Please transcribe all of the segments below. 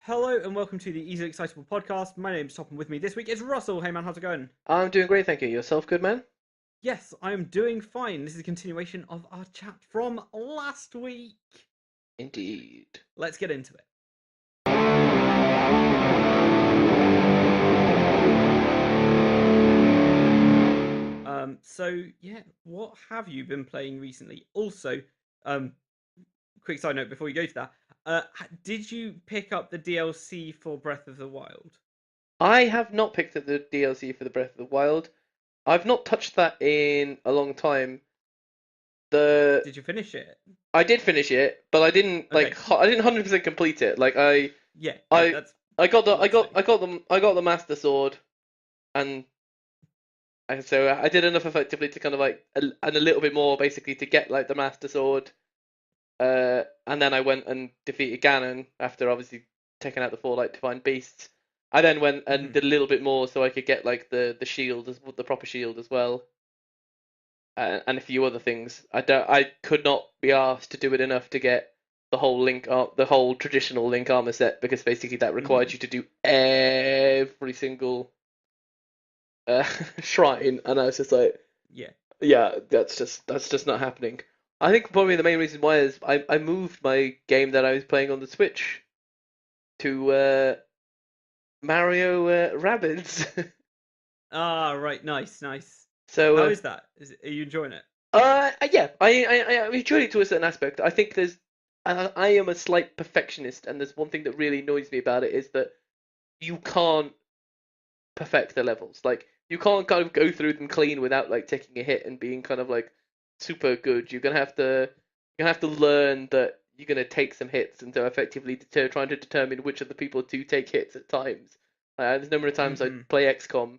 Hello and welcome to the Easily Excitable Podcast. My name's Top and with me this week is Russell. Hey man, how's it going? I'm doing great, thank you. Yourself, good man? Yes, I am doing fine. This is a continuation of our chat from last week. Indeed. Let's get into it. What have you been playing recently? Also, um, quick side note before you go to that, did you pick up the DLC for Breath of the Wild? I have not picked up the DLC for the Breath of the Wild. I've not touched that in a long time. The Did you finish it? I did finish it, but I didn't Okay, I didn't 100% complete it. yeah, good. I That's I got the all I'd say. I got the Master Sword, and so I did enough effectively to kind of and a little bit more basically to get like the Master Sword. And then I went and defeated Ganon after obviously taking out the four like divine beasts. I then went and Mhm. did a little bit more so I could get like the shield as the proper shield as well, and a few other things. I could not be asked to do it enough to get the whole traditional Link armor set because basically that required Mhm. you to do every single uh, shrine, and I was just like, Yeah. yeah, that's just not happening. I think probably the main reason why is I moved my game that I was playing on the Switch to Mario Rabbids. Ah, right. Nice, nice. So How is that? Are you enjoying it? yeah, I enjoyed it to a certain aspect. I think I am a slight perfectionist, and there's one thing that really annoys me about it is that you can't perfect the levels. Like you can't kind of go through them clean without like taking a hit and being kind of like super good. You're gonna have to learn that you're gonna take some hits, and so effectively trying to determine which of the people do take hits at times. There's a number of times I Hmm. play XCOM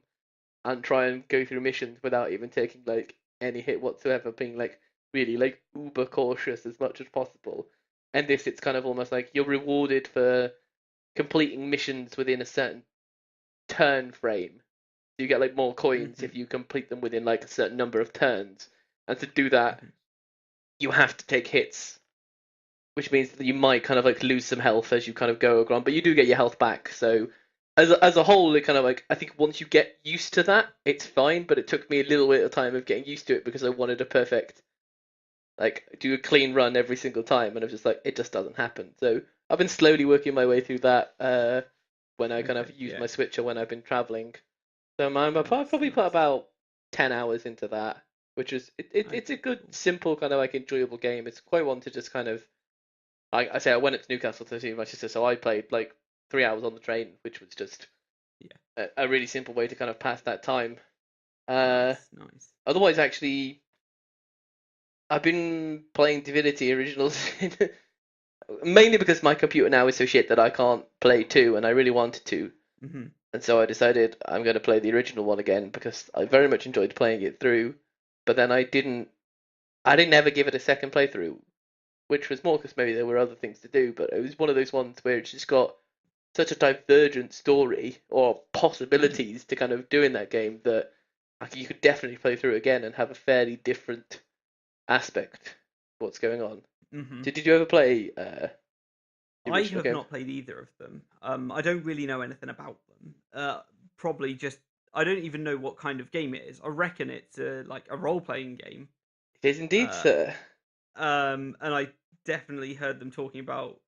and try and go through missions without even taking like any hit whatsoever, being like really like uber cautious as much as possible. And this, it's kind of almost like you're rewarded for completing missions within a certain turn frame. You get like more coins Hmm. if you complete them within like a certain number of turns. And to do that, Hmm. you have to take hits, which means that you might kind of like lose some health as you kind of go around, but you do get your health back. So as a whole, it kind of like I think once you get used to that, it's fine. But it took me a little bit of time of getting used to it because I wanted a perfect do a clean run every single time, and I was just like it just doesn't happen. So I've been slowly working my way through that when I kind of Okay. use Yeah. my Switch or when I've been traveling. So I've Nice. probably put Nice. about 10 hours into that, which is it's a Okay. good, Cool. simple kind of like enjoyable game. It's quite one to just kind of I say I went up to Newcastle to see my sister, so I played like 3 hours on the train, which was just Yeah. a really simple way to kind of pass that time. Uh, Nice. Nice. Otherwise, actually, I've been playing Divinity Originals mainly because my computer now is so shit that I can't play two, and I really wanted to, Hmm. and so I decided I'm going to play the original one again because I very much enjoyed playing it through. But then I didn't ever give it a second playthrough, which was more because maybe there were other things to do. But it was one of those ones where it's just got such a divergent story or Hmm. possibilities to kind of do in that game that I think you could definitely play through again and have a fairly different aspect of what's going on. Hmm. Did you ever play the I original have game? not played either of them. I don't really know anything about them. Probably just I don't even know what kind of game it is. I reckon it's like a role playing game. It is indeed, Uh, sir. and I definitely heard them talking about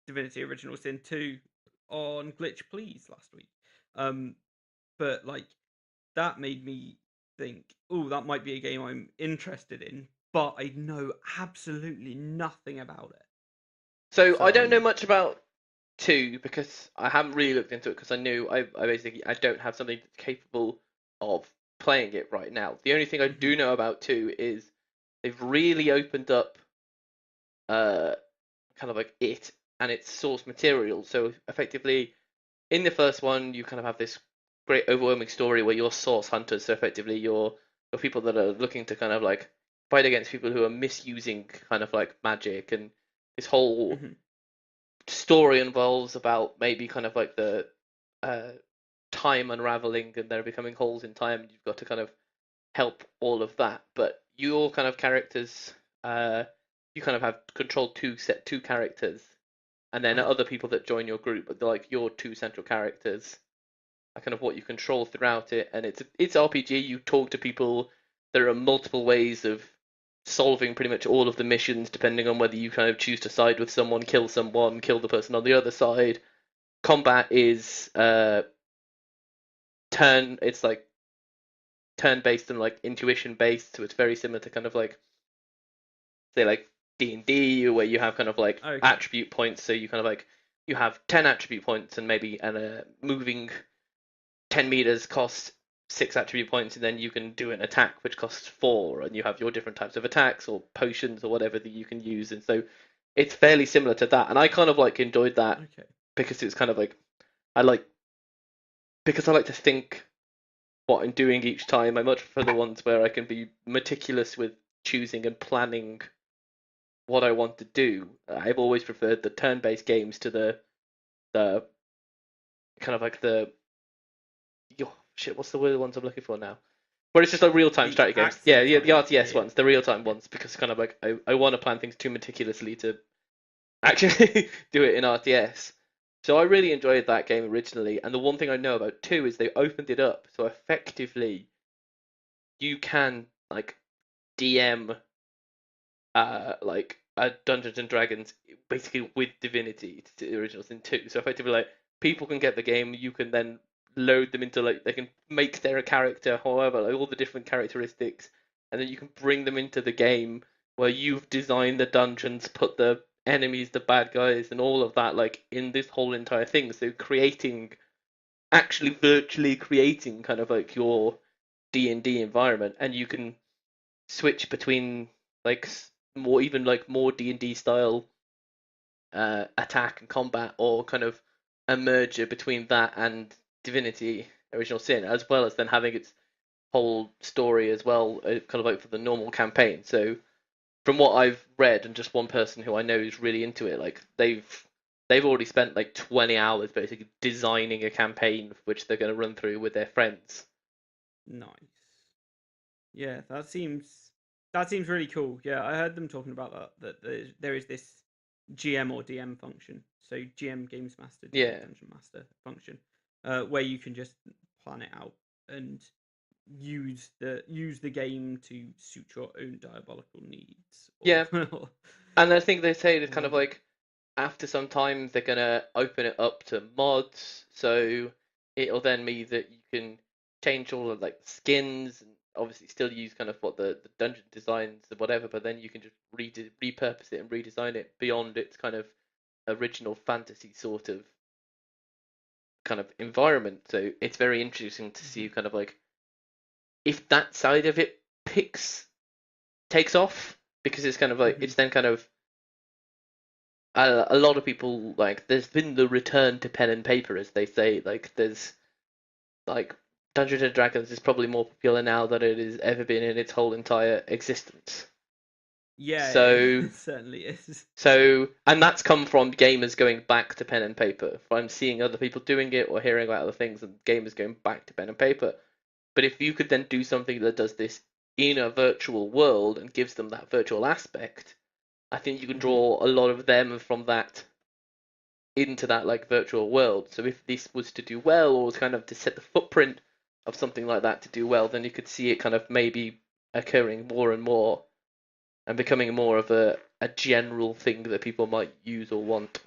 Divinity Original Sin 2 on Glitch Please last week. Um, but like that made me think, oh, that might be a game I'm interested in, but I know absolutely nothing about it. So I So don't know I'm, much about two because I haven't really looked into it because I knew I basically I don't have something that's capable of playing it right now. The only thing I mhm, do know about two is they've really opened up uh kind of like it and its source material. So effectively, in the first one, you kind of have this great overwhelming story where you're source hunters. So effectively, you're people that are looking to kind of like fight against people who are misusing kind of like magic, and this whole mhm, story involves about maybe kind of like the uh, time unraveling and there becoming holes in time, and you've got to kind of help all of that. But your kind of characters, uh, you kind of have control two characters, and then I other people that join your group, but they're like your two central characters are kind of what you control throughout it. And it's RPG. You talk to people. There are multiple ways of solving pretty much all of the missions, depending on whether you kind of choose to side with someone, kill the person on the other side. Combat is it's like turn based and like intuition based, so it's very similar to kind of like say like D&D, where you have kind of like okay. attribute points. So you kind of like you have 10 attribute points, and maybe moving 10 meters costs 6 attribute points, and then you can do an attack which costs 4, and you have your different types of attacks or potions or whatever that you can use. And so it's fairly similar to that, and I kind of like enjoyed that Okay. because it's kind of like I like because I like to think what I'm doing each time. I much prefer the ones where I can be meticulous with choosing and planning what I want to do. I've always preferred the turn-based games to the kind of like the shit. What's the word ones I'm looking for now? Where it's just like real-time The strategy games. Yeah, action yeah, the time. Yeah, RTS yeah, ones, the real-time yeah. ones, because kind of like I want to plan things too meticulously to actually do it in RTS. So I really enjoyed that game originally, and the one thing I know about two is they opened it up so effectively you can like DM like a Dungeons and Dragons basically with Divinity to the original Sin 2. So effectively like people can get the game, you can then load them into like they can make their character, however, like all the different characteristics, and then you can bring them into the game where you've designed the dungeons, put the enemies, the bad guys, and all of that like in this whole entire thing. So creating actually virtually creating kind of like your D&D environment, and you can switch between like more even like more D&D style attack and combat, or kind of a merger between that and Divinity Original Sin, as well as then having its whole story as well, kind of like for the normal campaign. So from what I've read, and just one person who I know is really into it, like they've already spent like 20 hours basically designing a campaign which they're going to run through with their friends. Nice. Yeah, that seems really cool. Yeah, I heard them talking about there is this GM or DM function. So GM Games Master, DM Yeah, Dungeon Master function, where you can just plan it out and use the game to suit your own diabolical needs or yeah, and I think they say it's kind of whatever. like after some time they're gonna open it up to mods, so it'll then mean that you can change all of like skins and obviously still use kind of what the dungeon designs and whatever, but then you can just repurpose it and redesign it beyond its kind of original fantasy sort of kind of environment. So it's very interesting to Mhm. see kind of like if that side of it picks takes off, because it's kind of like Mhm. it's then kind of a lot of people like there's been the return to pen and paper, as they say. Like there's like Dungeons and Dragons is probably more popular now than it has ever been in its whole entire existence. Yeah, So it certainly is. and that's come from gamers going back to pen and paper. If I'm seeing other people doing it or hearing about other things, and gamers going back to pen and paper. But if you could then do something that does this in a virtual world and gives them that virtual aspect, I think you can Mhm. draw a lot of them from that into that like virtual world. So if this was to do well, or was kind of to set the footprint of something like that to do well, then you could see it kind of maybe occurring more and more and becoming more of a general thing that people might use or want.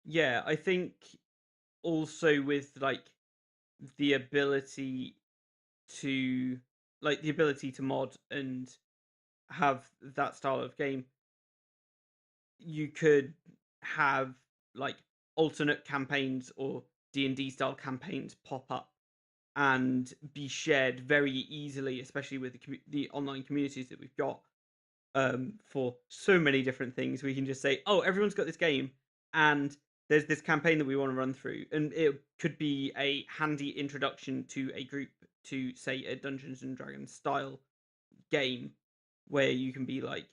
Yeah, I think also with like the ability the ability to mod and have that style of game, you could have like alternate campaigns or D&D style campaigns pop up and be shared very easily, especially with the online communities that we've got, for so many different things. We can just say, "Oh, everyone's got this game, and there's this campaign that we want to run through," and it could be a handy introduction to a group to, say, a Dungeons and Dragons style game, where you can be like,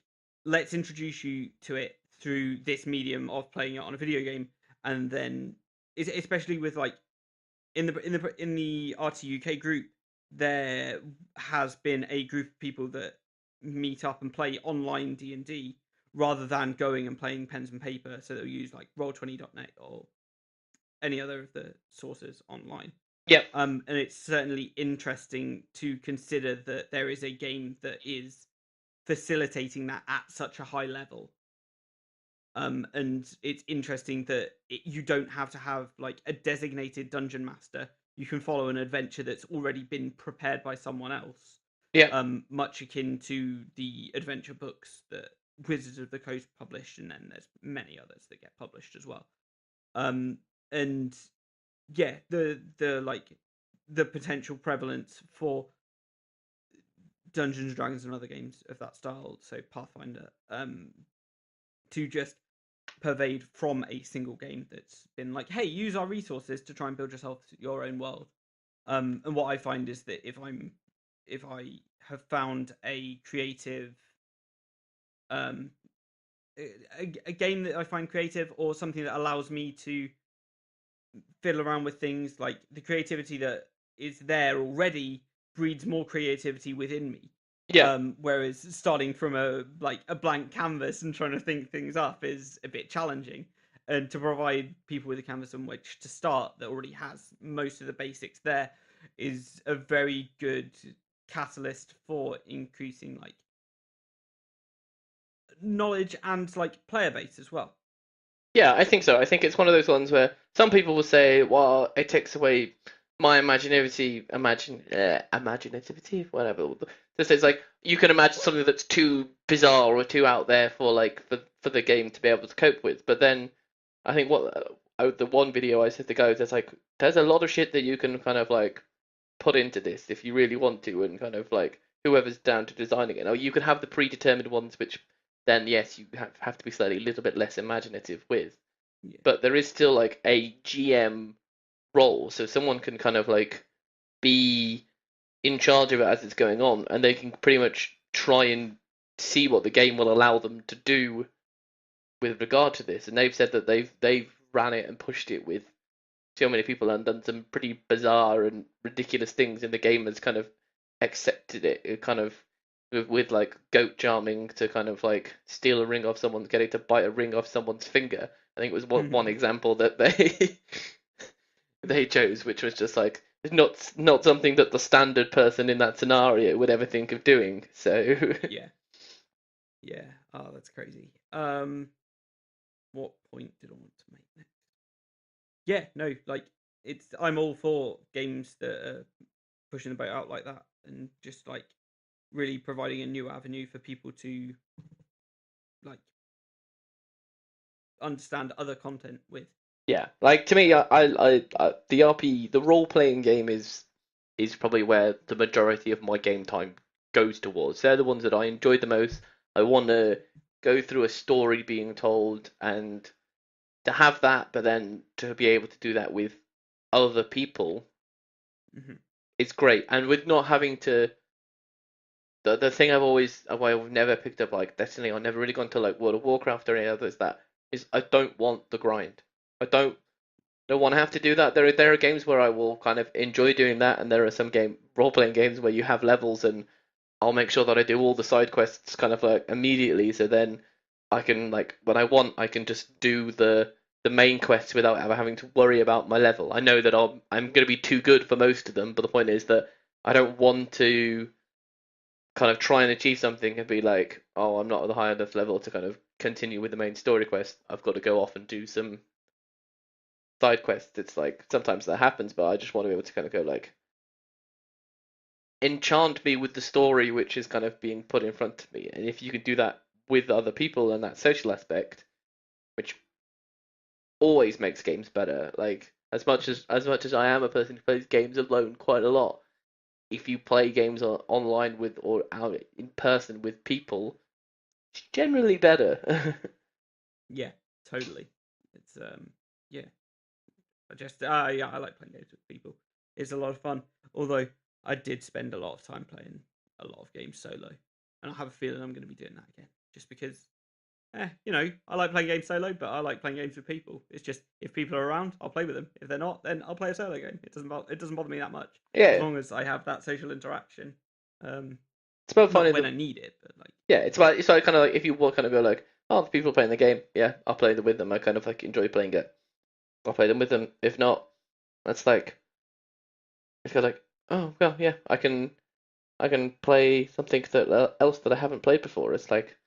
"Let's introduce you to it through this medium of playing it on a video game," and then especially with like in the RTUK group, there has been a group of people that meet up and play online D&D rather than going and playing pens and paper. So they'll use like Roll20.net or any other of the sources online. Yep. And it's certainly interesting to consider that there is a game that is facilitating that at such a high level. And it's interesting that you don't have to have like a designated dungeon master. You can follow an adventure that's already been prepared by someone else. Yep. Much akin to the adventure books that Wizards of the Coast published, and then there's many others that get published as well. And yeah, the potential prevalence for Dungeons and Dragons and other games of that style, so Pathfinder, to just pervade from a single game that's been like, hey, use our resources to try and build yourself your own world. And what I find is that if I have found a creative a game that I find creative, or something that allows me to fiddle around with things, like the creativity that is there already breeds more creativity within me. Yeah. Whereas starting from a blank canvas and trying to think things up is a bit challenging. And to provide people with a canvas on which to start that already has most of the basics there is a very good catalyst for increasing like knowledge and like player base as well. Yeah, I think so. I think it's one of those ones where some people will say, "Well, it takes away my imaginativity, whatever." This is like you can imagine something that's too bizarre or too out there for like for the game to be able to cope with. But then I think the one video I said to guys, there's a lot of shit that you can kind of like put into this if you really want to, and kind of like whoever's down to designing it. Now you can have the predetermined ones, which then yes, you have to be slightly a little bit less imaginative with. Yeah. But there is still like a GM role, so someone can kind of like be in charge of it as it's going on, and they can pretty much try and see what the game will allow them to do with regard to this. And they've said that they've ran it and pushed it with so many people and done some pretty bizarre and ridiculous things, and the game has kind of accepted it. It kind of with like goat charming to kind of like steal a ring off someone, getting to bite a ring off someone's finger. I think it was one example that they chose, which was just like not something that the standard person in that scenario would ever think of doing. So yeah. Oh, that's crazy. What point did I want to make next? Yeah, no, like I'm all for games that are pushing the boat out like that, and just like really providing a new avenue for people to like understand other content with. yeah, like to me, the role playing game is probably where the majority of my game time goes towards. They're the ones that I enjoy the most. I want to go through a story being told, and to have that, but then to be able to do that with other people, it's great. And with not having to, the thing I've never picked up like Destiny, I've never really gone to like World of Warcraft or any others, that is I don't want the grind. I don't want to have to do that. There are games where I will kind of enjoy doing that, and there are some role playing games where you have levels, and I'll make sure that I do all the side quests kind of like immediately, so then I can like when I want I can just do the main quests without ever having to worry about my level. I know that I'm going to be too good for most of them, but the point is that I don't want to kind of try and achieve something and be like, oh, I'm not at the high enough level to kind of continue with the main story quest. I've got to go off and do some side quests. It's like sometimes that happens, but I just want to be able to kind of go like enchant me with the story which is kind of being put in front of me. And if you can do that with other people and that social aspect, which always makes games better. Like as much as I am a person who plays games alone quite a lot, if you play games online with or out in person with people, it's generally better. Yeah, totally. It's yeah. I like playing games with people. It's a lot of fun. Although I did spend a lot of time playing a lot of games solo, and I have a feeling I'm going to be doing that again, just because. I like playing games solo, but I like playing games with people. It's just if people are around, I'll play with them. If they're not, then I'll play a solo game. It doesn't bother me that much as Yeah, long as I have that social interaction. it's about Not finding when the I need it, but like yeah. It's about kind of like if you will kind of go like oh, the people playing the game, yeah, I'll play them with them. I kind of like enjoy playing it. I'll play them with them. If not, that's like it's kind of like, oh well, yeah, I can play something that else that I haven't played before. It's like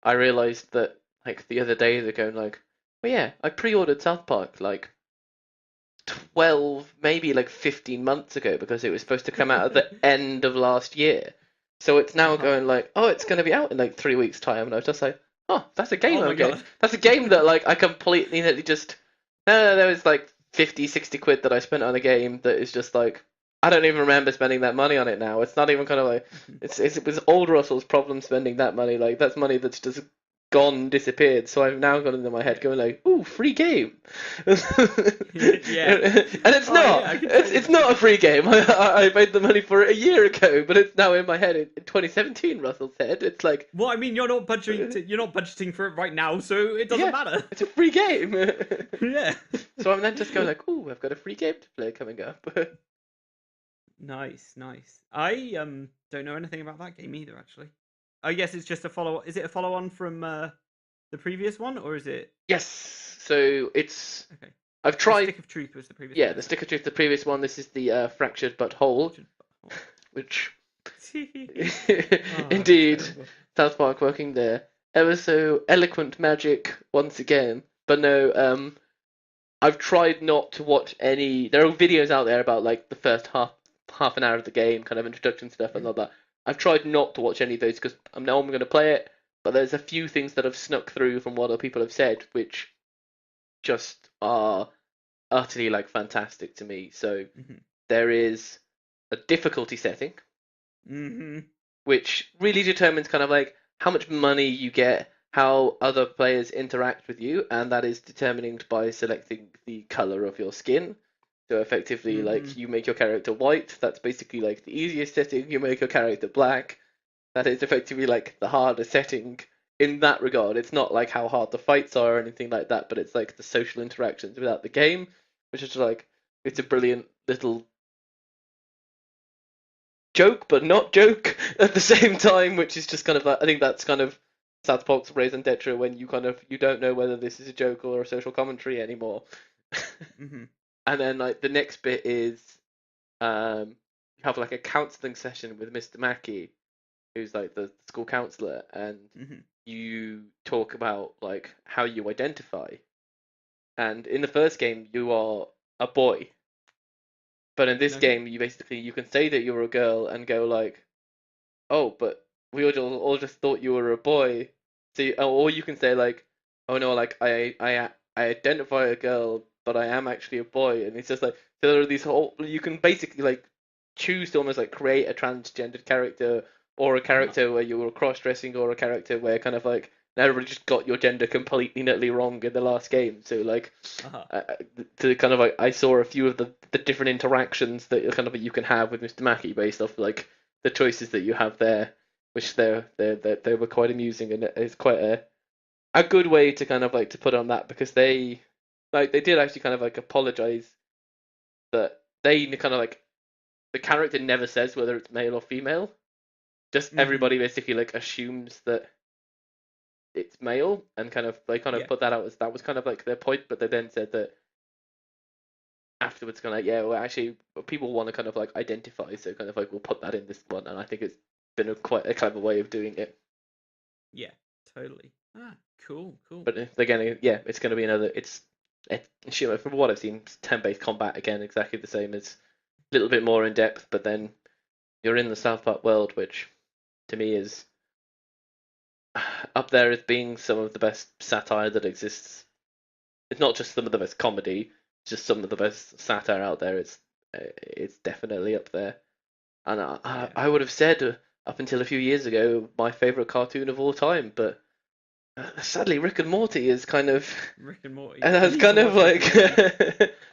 I realized that like the other day they're going like, well, yeah, I pre-ordered South Park like 12, maybe like 15 months ago because it was supposed to come out at the end of last year. So it's now Uh-huh. going like, oh, it's going to be out in like 3 weeks' time, and I was just like, oh, that's a game Oh I'm my getting. god. That's a game that like I completely just no, there was like 50, 60 quid that I spent on a game that is just like I don't even remember spending that money on it now. It's not even kind of like it was old Russell's problem spending that money. Like that's money that's just gone, disappeared. So I've now got into my head Yeah. going like, ooh, free game. And Yeah. it's Oh not. yeah, I can It's totally not a see free game. I made the money for it a year ago, but it's now in my head in 2017. Russell said it's like, well, I mean, you're not budgeting for it right now, so it doesn't yeah, matter. it's a free game. Yeah. So I'm then just going like, ooh, I've got a free game to play coming up. Nice, nice. I don't know anything about that game either, actually. I guess it's just a follow. Is it a follow on from the previous one, or is it Yes. So it's okay? I've The tried. Stick of Truth was the previous Yeah, one, the wasn't stick of truth, the previous one. This is the fractured but whole, it? which Oh, indeed, terrible. South Park working there. Ever so eloquent magic once again. But no, I've tried not to watch any. There are videos out there about like the first half an hour of the game, kind of introduction stuff and all that. I've tried not to watch any of those because I know I'm going to play it. But there's a few things that have snuck through from what other people have said, which just are utterly like fantastic to me. So Mm-hmm. there is a difficulty setting, Mm-hmm. which really determines kind of like how much money you get, how other players interact with you, and that is determined by selecting the color of your skin. So effectively, Mm-hmm. like you make your character white, that's basically like the easiest setting. You make your character black, that is effectively like the harder setting in that regard. It's not like how hard the fights are or anything like that, but it's like the social interactions without the game, which is like it's a brilliant little joke, but not joke at the same time, which is just kind of like I think that's kind of South Park's raison d'etre when you kind of you don't know whether this is a joke or a social commentary anymore. Mm-hmm. And then like the next bit is you have like a counselling session with Mr. Mackey, who's like the school counselor, and Mm-hmm. you talk about like how you identify. And in the first game, you are a boy, but in this Okay. game, you can say that you're a girl and go like, oh, but we all just thought you were a boy. So, or you can say like, oh no, like I identify a girl, but I am actually a boy, and it's just like so there are these whole. You can basically like choose to almost like create a transgendered character or a Ah. character where you were cross-dressing or a character where kind of like everybody just got your gender completely nutty wrong in the last game. So like Uh-huh. uh, to kind of like I saw a few of the different interactions that kind of you can have with Mr. Mackey based off like the choices that you have there, which they were quite amusing and it's quite a good way to kind of like to put on that because they did actually kind of like apologize that they kind of like the character never says whether it's male or female. Just Mm-hmm. everybody basically like assumes that it's male and kind of they kind of Yeah. put that out as that was kind of like their point, but they then said that afterwards kind of like yeah well actually people want to kind of like identify so kind of like we'll put that in this one and I think it's been quite a clever way of doing it. Yeah. Totally. Ah. Cool. Cool. But again, yeah, it's going to be another. From what I've seen, it's turn-based combat again, exactly the same as a little bit more in depth. But then you're in the South Park world, which to me is up there as being some of the best satire that exists. It's not just some of the best comedy, it's just some of the best satire out there. It's definitely up there. And Yeah. I would have said up until a few years ago my favorite cartoon of all time, but sadly Rick and Morty is kind of Rick and Morty. and I that's need to kind of watch Rick and like Morty.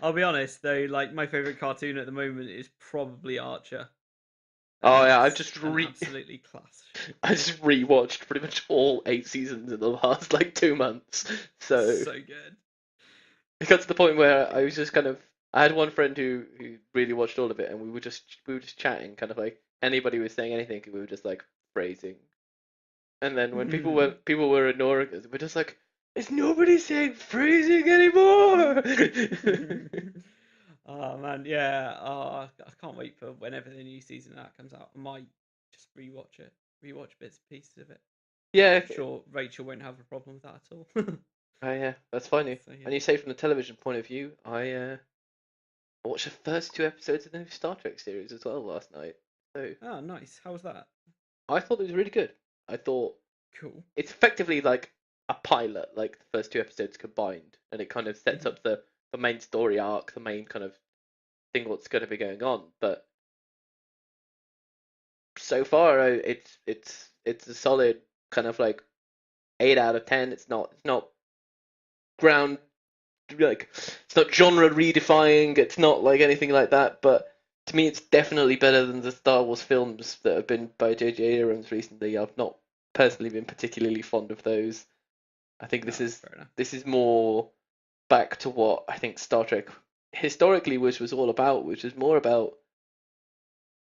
I'll be honest though, like my favorite cartoon at the moment is probably Archer, and oh yeah, that's an absolutely class show. I just rewatched pretty much all 8 seasons in the last like 2 months. So So good. it got to the point where I was just kind of I had one friend who really watched all of it, and we were just chatting, kind of like anybody was saying anything, and we were just like phrasing. And then when people were ignoring us, we're just like, is nobody saying freezing anymore? Oh man, yeah. Oh, I can't wait for whenever the new season of that comes out. I might just rewatch bits and pieces of it. Yeah, I'm sure Rachel won't have a problem with that at all. yeah, that's funny. So yeah. And you say from the television point of view, I watched the first two episodes of the new Star Trek series as well last night. So Oh, nice. How was that? I thought it was really good. I thought Cool. it's effectively like a pilot, like the first two episodes combined, and it kind of sets Mhm. up the main story arc, the main kind of thing what's going to be going on. But so far, it's a solid kind of like 8 out of 10. It's not ground like it's not genre redefining. It's not like anything like that. But to me, it's definitely better than the Star Wars films that have been by J.J. Abrams recently. I've not personally been particularly fond of those. I think No, this is fair enough. this is more back to what I think Star Trek historically was all about, which is more about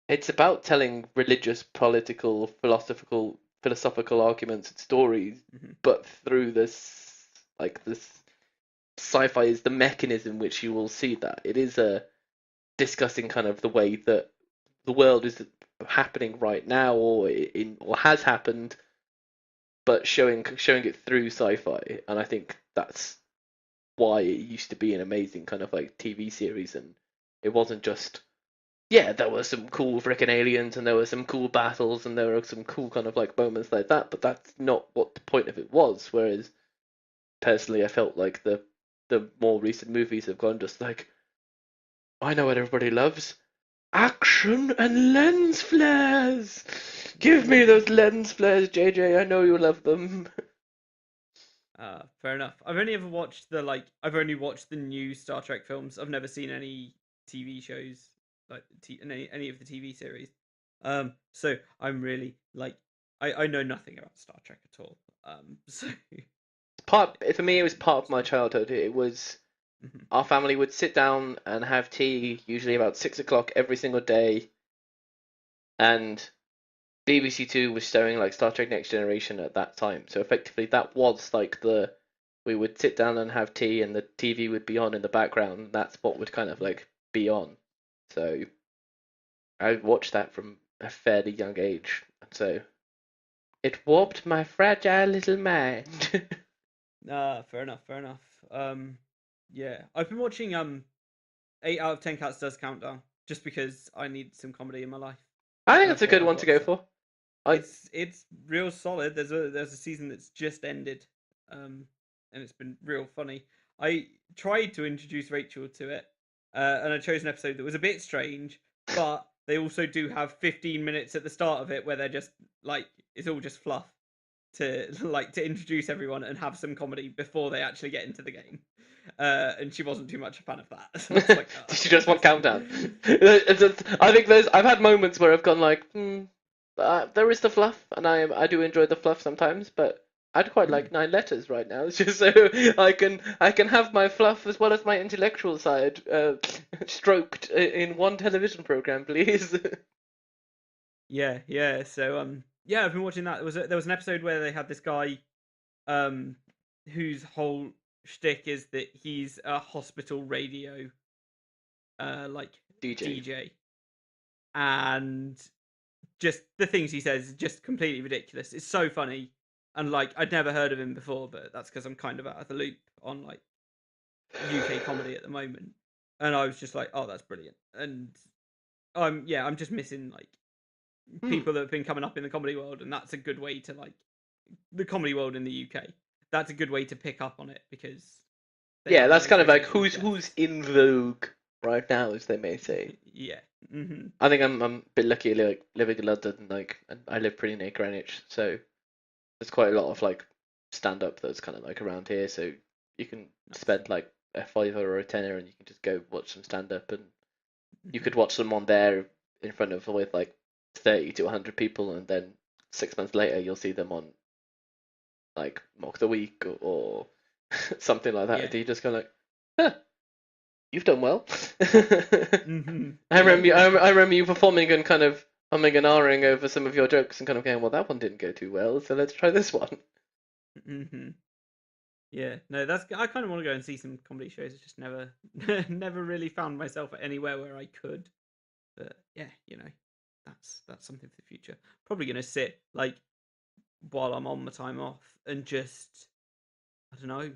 it's about telling religious, political, philosophical arguments and stories, Mhm. but through this sci-fi is the mechanism which you will see that. It is discussing kind of the way that the world is happening right now or has happened, but showing it through sci-fi. And I think that's why it used to be an amazing kind of like TV series, and it wasn't just there were some cool freaking aliens and there were some cool battles and there were some cool kind of like moments like that, but that's not what the point of it was. Whereas personally, I felt like the more recent movies have gone just like I know what everybody loves. Action and lens flares. Give me those lens flares, JJ. I know you love them. Fair enough. I've only watched the new Star Trek films. I've never seen any TV shows like any of the TV series. So I'm really like I know nothing about Star Trek at all. So For me, it was part of my childhood. It was Mhm. our family would sit down and have tea, usually about 6 o'clock every single day, and BBC Two was showing like Star Trek Next Generation at that time. So effectively, that was like the we would sit down and have tea, and the TV would be on in the background. And that's what would kind of like be on. So I watched that from a fairly young age, so it warped my fragile little mind. Fair enough. Fair enough. Yeah, I've been watching 8 out of 10 Cats Does Countdown just because I need some comedy in my life, I think and I that's a good thought I'd one to watch go that. for. I It's real solid. There's a season that's just ended, um, and it's been real funny. I tried to introduce Rachel to it, and I chose an episode that was a bit strange, but they also do have 15 minutes at the start of it where they're just like it's all just fluff to to introduce everyone and have some comedy before they actually get into the game. And she wasn't too much a fan of that, so I was like, Did you just want countdown? interesting. I think I've had moments where I've gone like, there is the fluff, and I do enjoy the fluff sometimes, but I'd quite like 9 letters right now, just so I can have my fluff as well as my intellectual side stroked in one television program, please. Yeah, yeah. So yeah, I've been watching that. There was an episode where they had this guy um whose whole shtick is that he's a hospital radio like DJ. DJ, and just the things he says is just completely ridiculous. It's so funny, and like I'd never heard of him before, but that's because I'm kind of out of the loop on like UK comedy at the moment, and I was just like, oh, that's brilliant, and I'm just missing like Hmm. people that have been coming up in the comedy world, and that's a good way to like the comedy world in the UK. That's a good way to pick up on it because they Yeah, have that's nice kind of like rotational who's guests. in vogue right now, as they may say. Yeah. Hmm. I think I'm a bit lucky, like living in London. Like, and I live pretty near Greenwich, so there's quite a lot of like stand up that's kind of like around here. So you can Nice. spend like a fiver or a tenner, and you can just go watch some stand up, and you Hmm. could watch them on there in front of with like 30 to 100 people, and then 6 months later you'll see them on like Mock the Week or something like that. Yeah. And you just go like, huh, you've done well. Hmm. I Yeah. remember you, Yeah. I remember you performing in kind of humming and ahhing over some of your jokes and kind of going, well, that one didn't go too well, so let's try this one. Hmm. Yeah, no, that's I kind of want to go and see some comedy shows. I just never, never really found myself anywhere where I could. But yeah, that's something for the future. Probably gonna sit like while I'm on my time off and just I don't know,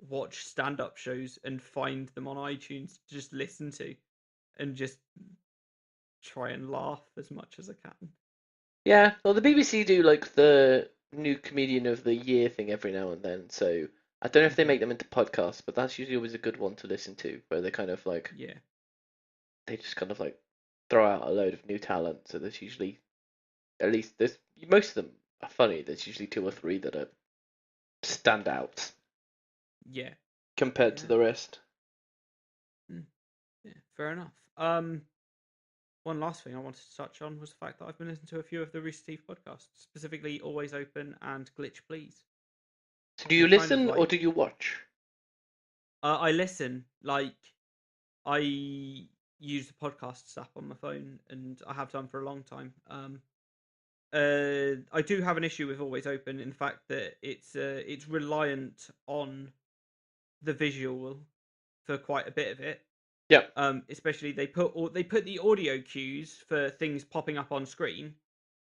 watch stand-up shows and find them on iTunes to just listen to and just try and laugh as much as I can. Yeah, well, the BBC do like the new comedian of the year thing every now and then, so I don't know if they Hmm. make them into podcasts, but that's usually always a good one to listen to, where they kind of like Yeah, they just kind of like throw out a load of new talent. So there's usually at least there's most of them are funny. There's usually two or three that are standouts yeah, compared to yeah. the rest. Mm, yeah, fair enough. One last thing I wanted to touch on was the fact that I've been listening to a few of the Roosterteeth podcasts, specifically Always Open and Glitch Please. So do you And kind of listen or like do you watch? I listen, like I use the podcast app on my phone, and I have done for a long time. I do have an issue with Always Open in the fact that it's reliant on the visual for quite a bit of it. Yeah. Especially they put the audio cues for things popping up on screen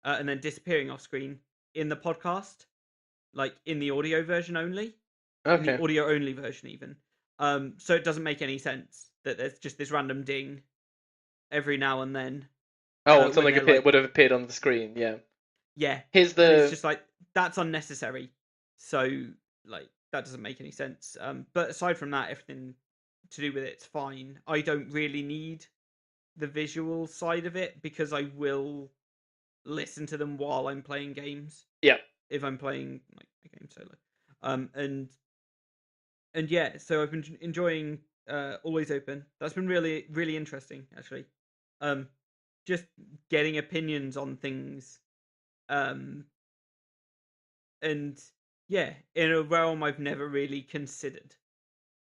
and then disappearing off screen in the podcast, like in the audio version only, in the Okay. audio only version even. So it doesn't make any sense that there's just this random ding every now and then Oh, and when something they're appeared like, would have appeared on the screen. Yeah. yeah, Here's and it's the just like that's unnecessary. So like that doesn't make any sense. But aside from that, everything to do with it's fine. I don't really need the visual side of it because I will listen to them while I'm playing games yeah. if I'm playing like a game solo. And yeah, so I've been enjoying Always Open. That's been really interesting actually. Um, just getting opinions on things. Um, and yeah, in a realm I've never really considered.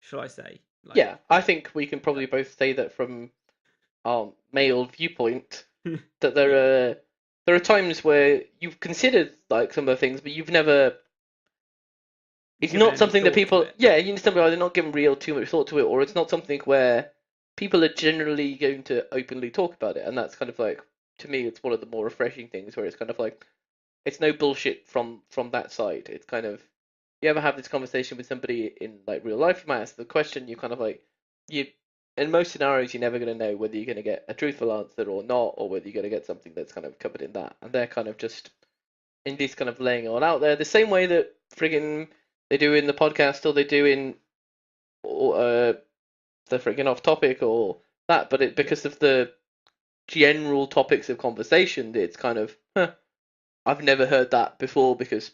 Shall I say? Like, Yeah. I think we can uh, probably both say that from our male viewpoint that yeah, there are times where you've considered like some of the things, but you've never. It's given not any something that thought to people. it. Yeah, you understand. They're not giving real too much thought to it, or it's not something where people are generally going to openly talk about it, and that's kind of like to me, it's one of the more refreshing things where it's kind of like it's no bullshit from that side. It's kind of you ever have this conversation with somebody in like real life, you might ask the question, you kind of like you in most scenarios you're never going to know whether you're going to get a truthful answer or not, or whether you're going to get something that's kind of covered in that, and they're kind of just in this kind of laying it all out there the same way that friggin' they do in the podcast or they do in uh, the friggin' off topic or that, but it Yeah, because of the general topics of conversation, it's kind of I've never heard that before because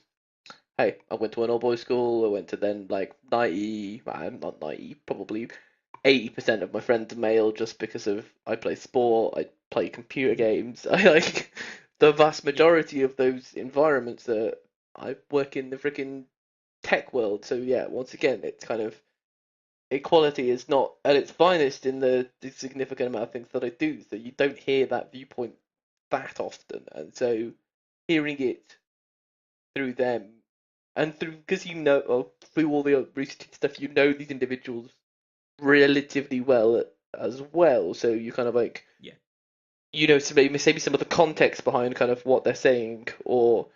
hey, I went to an all boys school. I went to then like 90, I'm not 90, probably 80% of my friends are male just because of I play sport, I play computer games. I like the vast yeah, majority of those environments that I work in the freaking tech world. So yeah, once again, it's kind of equality is not at its finest in the significant amount of things that I do. So you don't hear that viewpoint that often, and so hearing it through them and through because you know through all the recent stuff you know these individuals relatively well as well, so you kind of like yeah, you know maybe some of the context behind kind of what they're saying, or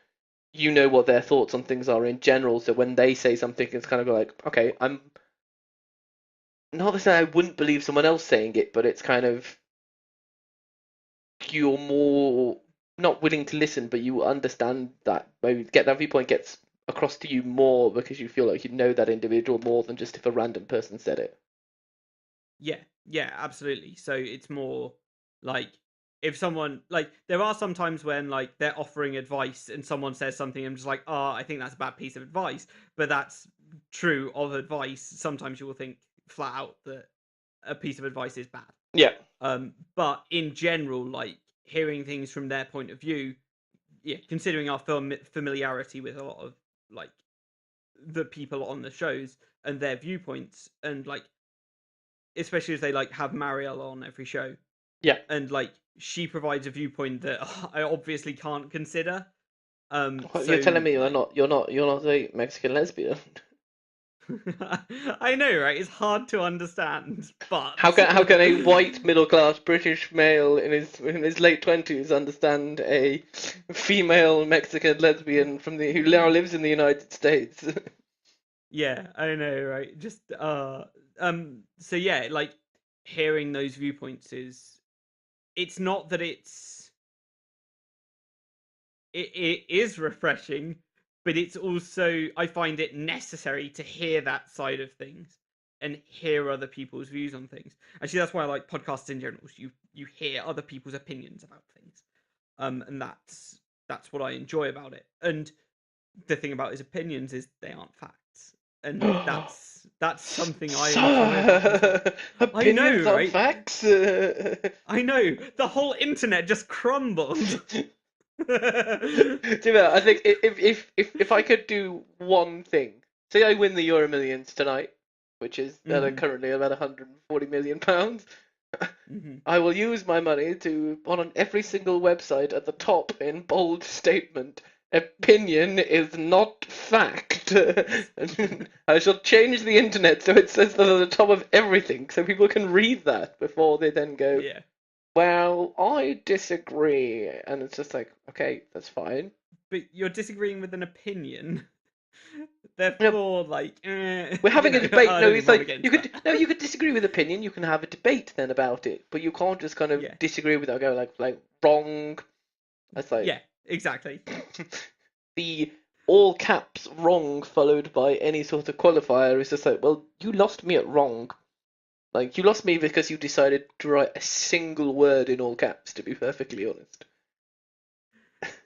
you know what their thoughts on things are in general, so when they say something it's kind of like okay, I'm not to say I wouldn't believe someone else saying it, but it's kind of you're more not willing to listen, but you understand that maybe get that viewpoint gets across to you more because you feel like you know that individual more than just if a random person said it. yeah, yeah, absolutely. So it's more like if someone like there are some times when like they're offering advice and someone says something, I'm just like, oh, I think that's a bad piece of advice. But that's true of advice. Sometimes you will think flat out that a piece of advice is bad. Yeah, But in general, like hearing things from their point of view, yeah, considering our familiarity with a lot of like the people on the shows and their viewpoints, and like especially as they like have Marielle on every show, Yeah. and like she provides a viewpoint that I obviously can't consider. You're telling So me like you're not a Mexican lesbian? I know, right? It's hard to understand, but How can a white middle class British male in his late 20s understand a female Mexican lesbian who now lives in the United States? yeah, I know, right? Just so yeah, like hearing those viewpoints is it's not that it is refreshing, but it's also I find it necessary to hear that side of things and hear other people's views on things. Actually, that's why I like podcasts in general. You hear other people's opinions about things, and that's what I enjoy about it. And the thing about his opinions is they aren't facts, and that's something I enjoy about them as well. Sir, I know, opinions on right? facts. I know. The whole internet just crumbled. Do you know, I think if I could do one thing, say I win the Euro Millions tonight, which is hmm currently about 140 million pounds, hmm I will use my money to put on every single website at the top in bold statement. Opinion is not fact. I shall change the internet so it says that at the top of everything, so people can read that before they then go, Yeah, well, I disagree. And it's just like, okay, that's fine. but you're disagreeing with an opinion. You know, Therefore, like, we're having a debate. I No, don't even it's want to like get into that. you could disagree with opinion. You can have a debate then about it, but you can't just kind of Yeah, disagree without going like wrong. That's like yeah, exactly. the all caps wrong followed by any sort of qualifier is just like, well, you lost me at wrong. Like you lost me because you decided to write a single word in all caps. To be perfectly honest.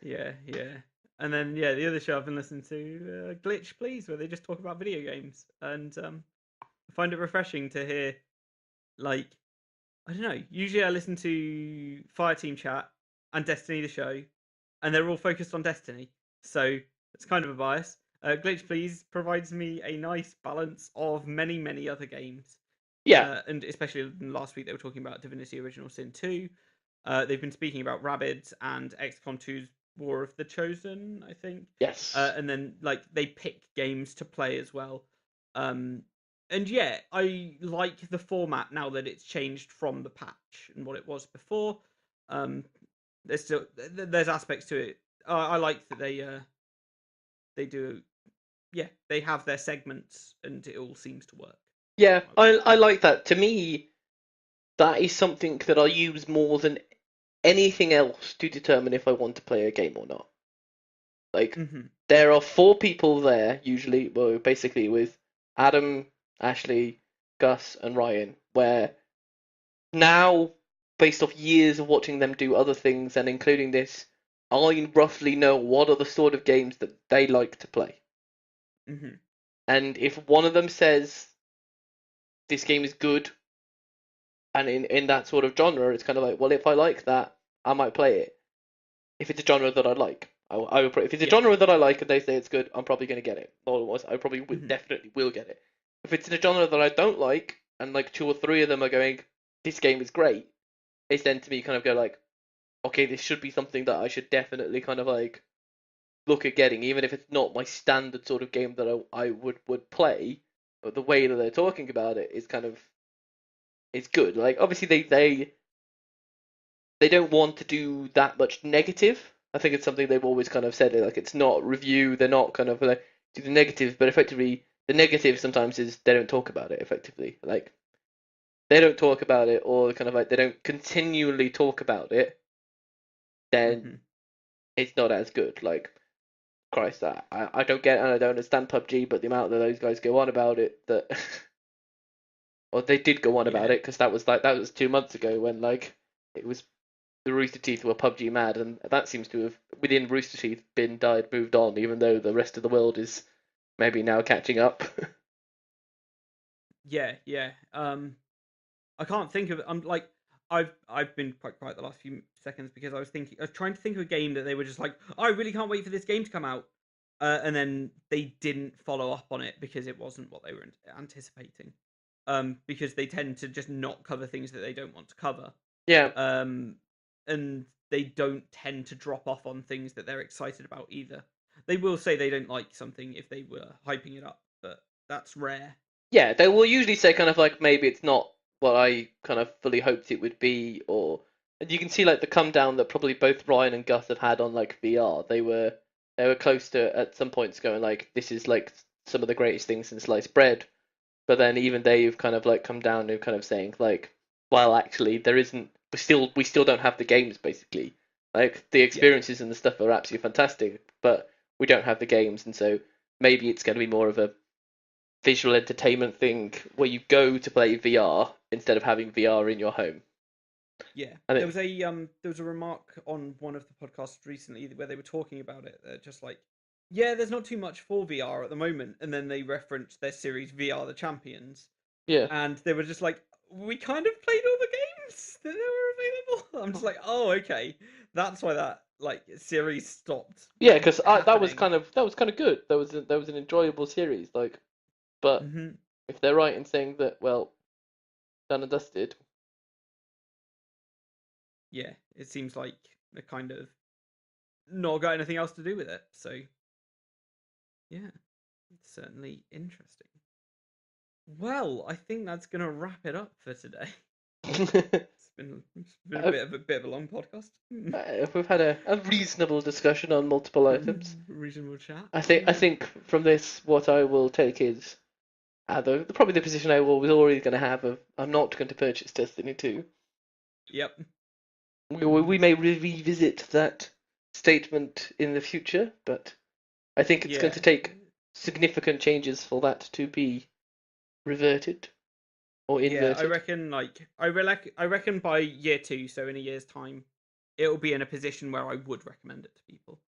Yeah, yeah. And then yeah, the other show I've been listening to, Glitch Please, where they just talk about video games, and I find it refreshing to hear like I don't know. Usually I listen to Fireteam Chat and Destiny the show, and they're all focused on Destiny, so it's kind of a bias. Glitch Please provides me a nice balance of many, many other games. Yeah. And especially last week they were talking about Divinity Original Sin 2. They've been speaking about Rabbids and XCOM 2's War of the Chosen, I think. Yes. And then like they pick games to play as well. Um, and yeah, I like the format now that it's changed from the patch and what it was before. Um, there's aspects to it. I like that they do yeah they have their segments and it all seems to work. Yeah, I would say. I like that. To me, that is something that I use more than anything else to determine if I want to play a game or not. Like, hmm there are four people there, usually, well, basically with Adam, Ashley, Gus, and Ryan, where now, based off years of watching them do other things and including this, I roughly know what are the sort of games that they like to play. hmm And if one of them says this game is good, and in that sort of genre, it's kind of like, well, if I like that, I might play it. If it's a genre that I like, I will. If it's a Yeah. genre that I like and they say it's good, I'm probably going to get it. Otherwise, I probably hmm definitely will get it. If it's in a genre that I don't like, and like two or three of them are going, this game is great, it's then to me kind of go like, okay, this should be something that I should definitely kind of like look at getting, even if it's not my standard sort of game that I would play. But the way that they're talking about it is kind of it's good. Like obviously they don't want to do that much negative. I think it's something they've always kind of said. Like it's not review. They're not kind of like do the negative, but effectively the negative sometimes is they don't talk about it. Effectively, like they don't talk about it, or kind of like they don't continually talk about it. Then hmm it's not as good. Like Christ, I don't get it and I don't understand PUBG, but the amount that those guys go on about it that. Or they did go on about Yeah. it because that was 2 months ago when like it was the Rooster Teeth were PUBG mad, and that seems to have within Rooster Teeth been died, moved on, even though the rest of the world is maybe now catching up. Yeah. Yeah. I can't think of. I'm like. I've been quite quiet the last few seconds because I was trying to think of a game that they were just like, oh, I really can't wait for this game to come out, and then they didn't follow up on it because it wasn't what they were anticipating. Because they tend to just not cover things that they don't want to cover. Yeah. And they don't tend to drop off on things that they're excited about either. They will say they don't like something if they were hyping it up, but that's rare. Yeah, they will usually say kind of like maybe it's not what I kind of fully hoped it would be, or and you can see like the come down that probably both Ryan and Gus have had on like VR. They were close to at some points going like this is like some of the greatest things since sliced bread, but then even they've kind of like come down to kind of saying like, well, actually there isn't. We still don't have the games basically. Like the Yeah, experiences and the stuff are absolutely fantastic, but we don't have the games, and so maybe it's going to be more of a visual entertainment thing where you go to play VR instead of having VR in your home. yeah. And There was a remark on one of the podcasts recently where they were talking about it. They're just like, yeah, there's not too much for VR at the moment, and then they referenced their series VR the Champions, yeah, and they were just like, we kind of played all the games that were available. I'm just like, oh, okay, that's why that like series stopped yeah, because happening. that was kind of good. That was an enjoyable series. Like, but Hmm. if they're right in saying that, well, done and dusted. Yeah, it seems like they kind of not got anything else to do with it. So yeah, it's certainly interesting. Well, I think that's gonna wrap it up for today. It's been a Uh, bit of a long podcast. we've had a reasonable discussion on multiple items. Reasonable chat. I Yeah. think from this, what I will take is probably the position I was already going to have of I'm not going to purchase Destiny 2. Yep. We may revisit that statement in the future, but I think it's going to Yeah. take significant changes for that to be reverted or Yeah. I inverted. reckon I reckon by year two, so in a year's time, it'll be in a position where I would recommend it to people.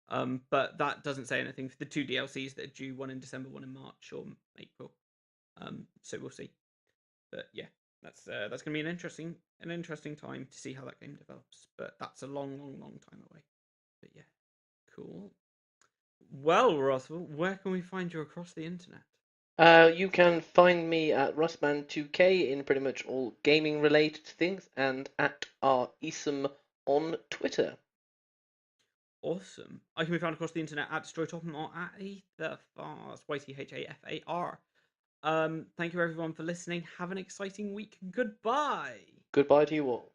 But that doesn't say anything for the two DLCs that are due, one in December, one in March or April. So we'll see. But yeah, that's gonna be an interesting time to see how that game develops. But that's a long, long, long time away. But yeah, cool. Well, Russell, where can we find you across the internet? You can find me at Russman2K in pretty much all gaming related things and at RESOM on Twitter. Awesome. I can be found across the internet at DestroyTopham or at Etherfar. That's YTHAFAR. Thank you everyone for listening. Have an exciting week. Goodbye. Goodbye to you all.